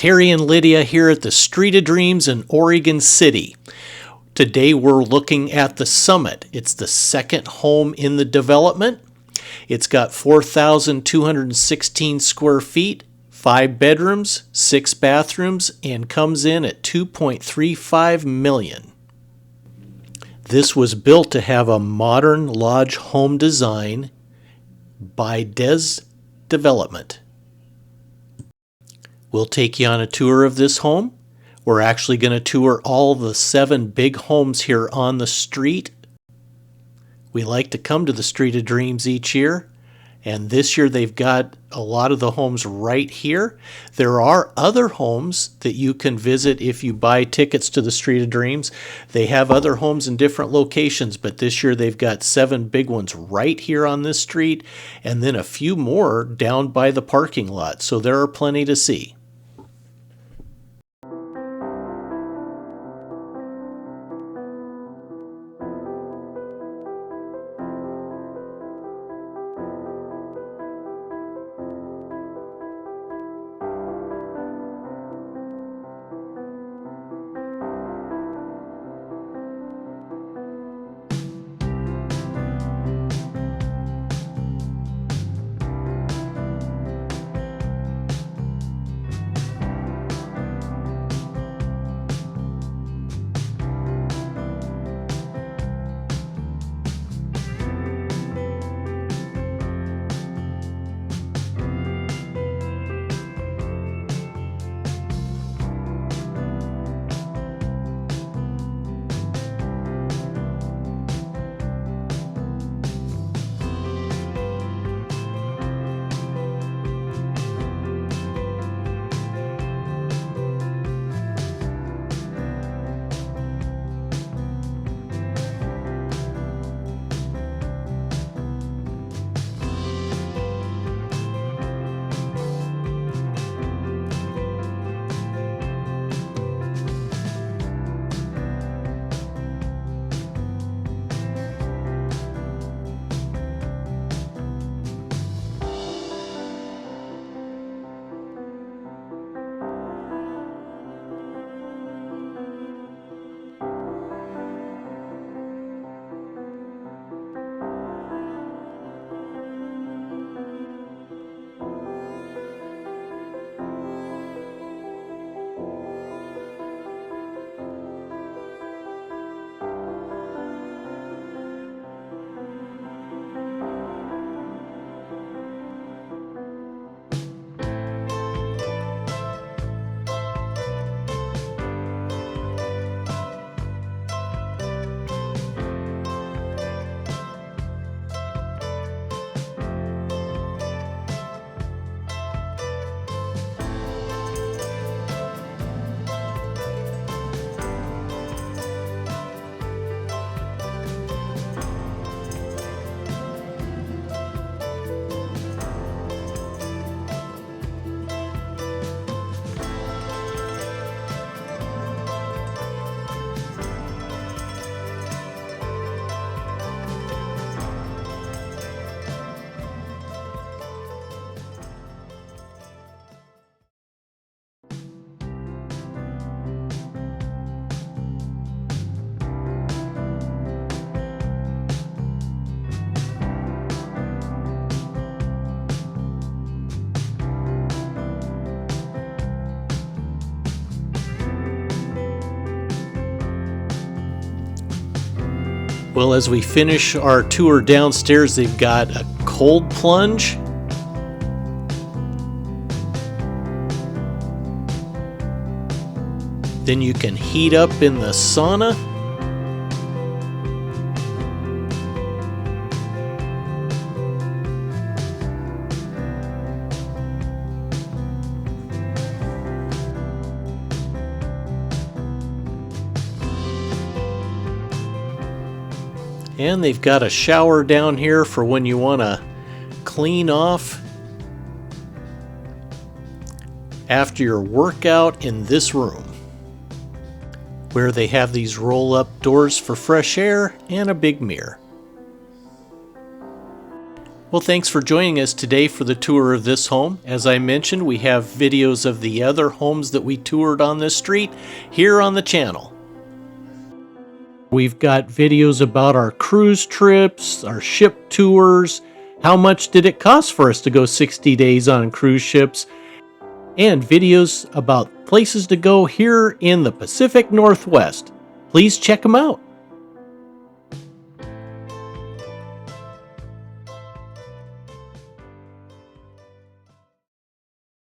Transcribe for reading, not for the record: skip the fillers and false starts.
Terry and Lydia here at the Street of Dreams in Oregon City. Today we're looking at the Summit. It's the second home in the development. It's got 4,216 square feet, 5 bedrooms, 6 bathrooms, and comes in at $2.35 million. This was built to have a modern lodge home design by Des Development. We'll take you on a tour of this home. We're actually going to tour all the 7 big homes here on the street. We like to come to the Street of Dreams each year, and this year they've got a lot of the homes right here. There are other homes that you can visit if you buy tickets to the Street of Dreams. They have other homes in different locations, but this year they've got 7 big ones right here on this street, and then a few more down by the parking lot, so there are plenty to see. Well, as we finish our tour downstairs, they've got a cold plunge. Then you can heat up in the sauna. And they've got a shower down here for when you want to clean off after your workout in this room, where they have these roll-up doors for fresh air and a big mirror. Well, thanks for joining us today for the tour of this home. As I mentioned, we have videos of the other homes that we toured on this street here on the channel. We've got videos about our cruise trips, our ship tours, how much did it cost for us to go 60 days on cruise ships, and videos about places to go here in the Pacific Northwest. Please check them out.